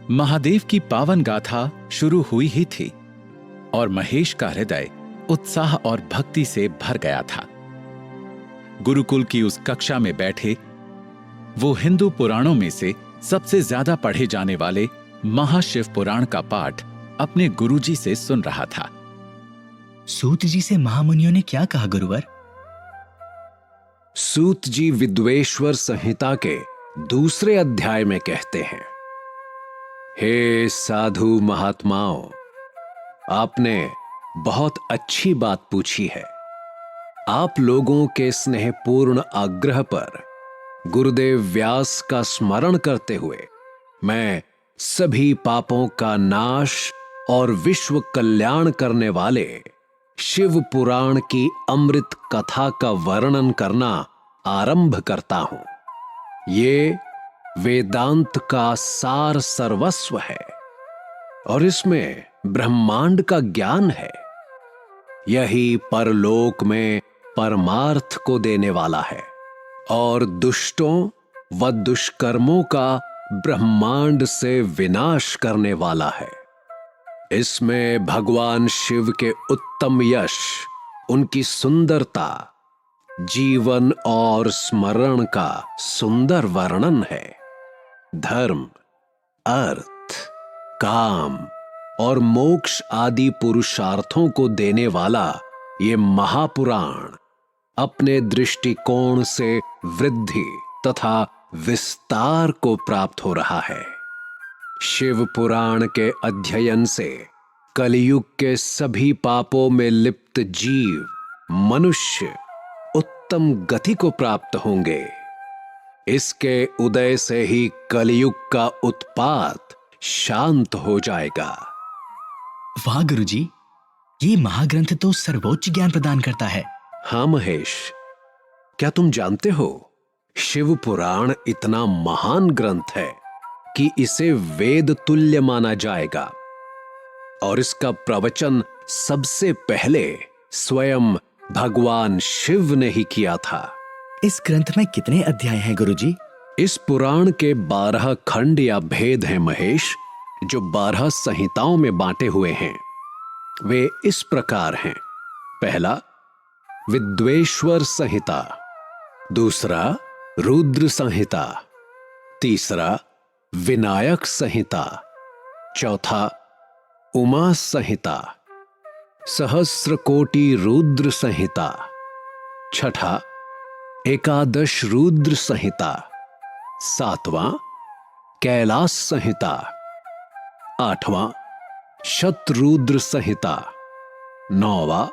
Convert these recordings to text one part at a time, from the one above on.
महादेव की पावन गाथा शुरू हुई ही थी और महेश का हृदय उत्साह और भक्ति से भर गया था। गुरुकुल की उस कक्षा में बैठे वो हिंदू पुराणों में से सबसे ज्यादा पढ़े जाने वाले महाशिव पुराण का पाठ अपने गुरुजी से सुन रहा था। सूत जी से महामुनियों ने क्या कहा गुरुवर? सूत जी विद्वेश्वर संहिता के दूसरे अध्याय में कहते हैं, हे साधु महात्माओं, आपने बहुत अच्छी बात पूछी है। आप लोगों के स्नेहपूर्ण आग्रह पर गुरुदेव व्यास का स्मरण करते हुए मैं सभी पापों का नाश और विश्व कल्याण करने वाले शिव पुराण की अमृत कथा का वर्णन करना आरंभ करता हूं। ये वेदांत का सार सर्वस्व है और इसमें ब्रह्मांड का ज्ञान है। यही परलोक में परमार्थ को देने वाला है और दुष्टों व दुष्कर्मों का ब्रह्मांड से विनाश करने वाला है। इसमें भगवान शिव के उत्तम यश, उनकी सुंदरता, जीवन और स्मरण का सुंदर वर्णन है। धर्म, अर्थ, काम और मोक्ष आदि पुरुषार्थों को देने वाला ये महापुराण अपने दृष्टिकोण से वृद्धि तथा विस्तार को प्राप्त हो रहा है। शिव पुराण के अध्ययन से कलयुग के सभी पापों में लिप्त जीव, मनुष्य उत्तम गति को प्राप्त होंगे। इसके उदय से ही कलयुग का उत्पात शांत हो जाएगा। वाह गुरुजी, ये महाग्रंथ तो सर्वोच्च ज्ञान प्रदान करता है। हाँ महेश, क्या तुम जानते हो, शिव पुराण इतना महान ग्रंथ है कि इसे वेद तुल्य माना जाएगा और इसका प्रवचन सबसे पहले स्वयं भगवान शिव ने ही किया था। इस ग्रंथ में कितने अध्याय हैं गुरुजी? इस पुराण के 12 खंड या भेद हैं महेश, जो 12 संहिताओं में बांटे हुए हैं। वे इस प्रकार हैं। पहला विद्वेश्वर संहिता, दूसरा रुद्र संहिता, तीसरा विनायक संहिता, चौथा उमा संहिता, सहस्र कोटि रुद्र संहिता, छठा एकादश रुद्र संहिता, सातवां कैलाश संहिता, आठवां शतरुद्र संहिता, नौवां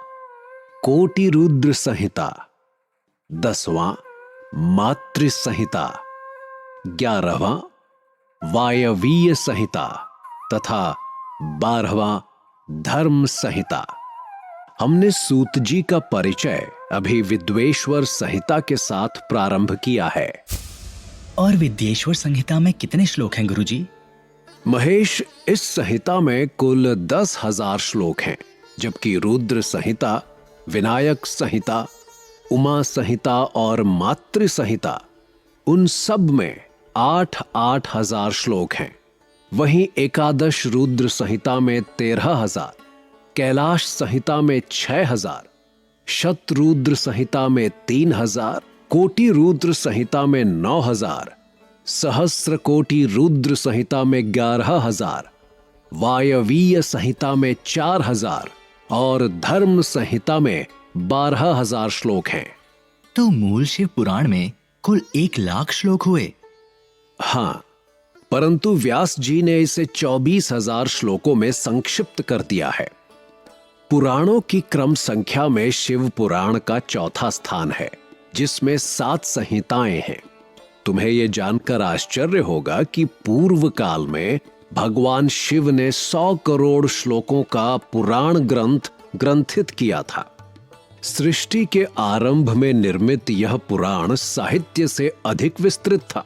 कोटि रुद्र संहिता, 10वां मातृ संहिता, 11वां वायवीय संहिता तथा 12वां धर्म संहिता। हमने सूत जी का परिचय अभी विद्वेश्वर संहिता के साथ प्रारंभ किया है। और विद्वेश्वर संहिता में कितने श्लोक हैं गुरुजी? महेश, इस संहिता में कुल 10,000 श्लोक हैं, जबकि रुद्र संहिता, विनायक संहिता, उमा संहिता और मातृ संहिता, उन सब में 8-8 हजार श्लोक हैं। वहीं एकादश रुद्र संहिता में 13,000, कैलाश संहिता में 6,000, शतरुद्र संहिता में 3,000, कोटि रुद्र संहिता में 9,000, सहस्र कोटि रुद्र संहिता में 11,000, वायवीय संहिता में 4,000 और धर्म संहिता में 12,000 श्लोक हैं। तो मूल शिव पुराण में कुल 1,00,000 श्लोक हुए। हाँ, परंतु व्यास जी ने इसे 24,000 श्लोकों में संक्षिप्त कर दिया है। पुराणों की क्रम संख्या में शिव पुराण का चौथा स्थान है, जिसमें 7 संहिताएं हैं। तुम्हें यह जानकर आश्चर्य होगा कि पूर्व काल में भगवान शिव ने 100 करोड़ श्लोकों का पुराण ग्रंथ ग्रंथित किया था। सृष्टि के आरंभ में निर्मित यह पुराण साहित्य से अधिक विस्तृत था।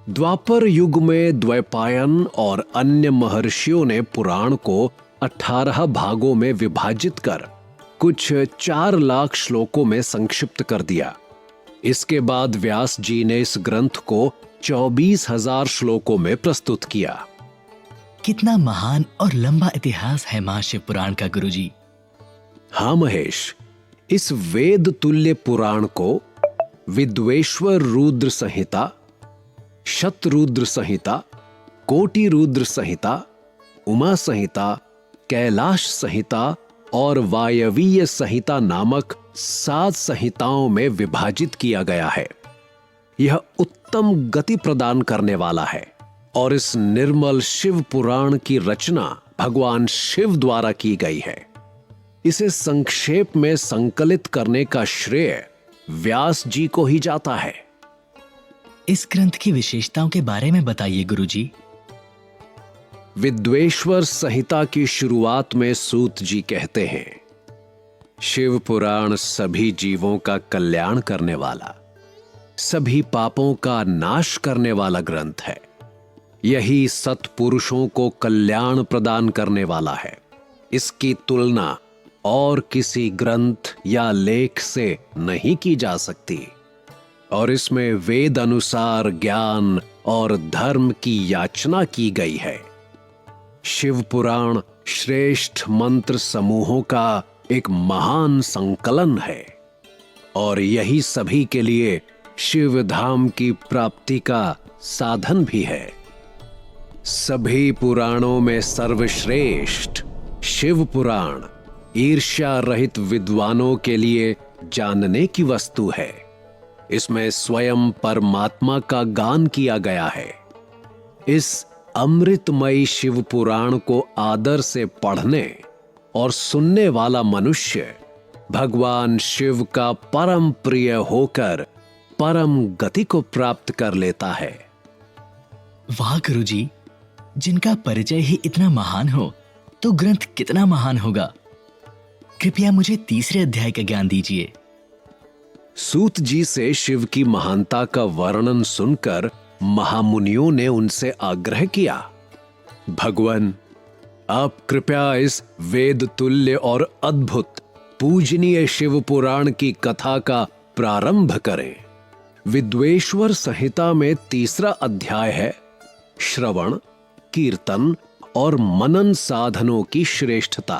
द्वापर युग में द्वैपायन और अन्य महर्षियों ने पुराण को 18 भागों में विभाजित कर कुछ 4,00,000 श्लोकों में संक्षिप्त कर दिया। इसके बाद व्यास जी ने इस ग्रंथ को 24,000 श्लोकों में प्रस्तुत किया। कितना महान और लंबा इतिहास है महाशिव पुराण का गुरुजी। हाँ महेश, इस वेद तुल्य पुराण को विद्वेश्वर रुद्र संहिता, शतरुद्र संहिता, कोटि रुद्र संहिता, उमा संहिता, कैलाश संहिता और वायवीय संहिता नामक 7 संहिताओं में विभाजित किया गया है। यह उत्तम गति प्रदान करने वाला है और इस निर्मल शिव पुराण की रचना भगवान शिव द्वारा की गई है। इसे संक्षेप में संकलित करने का श्रेय व्यास जी को ही जाता है। इस ग्रंथ की विशेषताओं के बारे में बताइए गुरुजी। विद्वेश्वर संहिता की शुरुआत में सूत जी कहते हैं, शिव पुराण सभी जीवों का कल्याण करने वाला, सभी पापों का नाश करने वाला ग्रंथ है। यही सत्पुरुषों को कल्याण प्रदान करने वाला है। इसकी तुलना और किसी ग्रंथ या लेख से नहीं की जा सकती और इसमें वेद अनुसार ज्ञान और धर्म की याचना की गई है। शिव पुराण श्रेष्ठ मंत्र समूहों का एक महान संकलन है और यही सभी के लिए शिव धाम की प्राप्ति का साधन भी है। सभी पुराणों में सर्वश्रेष्ठ शिव पुराण ईर्ष्या रहित विद्वानों के लिए जानने की वस्तु है। इसमें स्वयं परमात्मा का गान किया गया है। इस अमृतमयी शिव पुराण को आदर से पढ़ने और सुनने वाला मनुष्य भगवान शिव का परम प्रिय होकर परम गति को प्राप्त कर लेता है। वाह गुरुजी, जिनका परिचय ही इतना महान हो तो ग्रंथ कितना महान होगा। कृपया मुझे तीसरे अध्याय का ज्ञान दीजिए। सूत जी से शिव की महानता का वर्णन सुनकर महामुनियों ने उनसे आग्रह किया, भगवान, आप कृपया इस वेद तुल्य और अद्भुत पूजनीय शिव पुराण की कथा का प्रारंभ करें। विद्वेश्वर संहिता में तीसरा अध्याय है श्रवण, कीर्तन और मनन साधनों की श्रेष्ठता।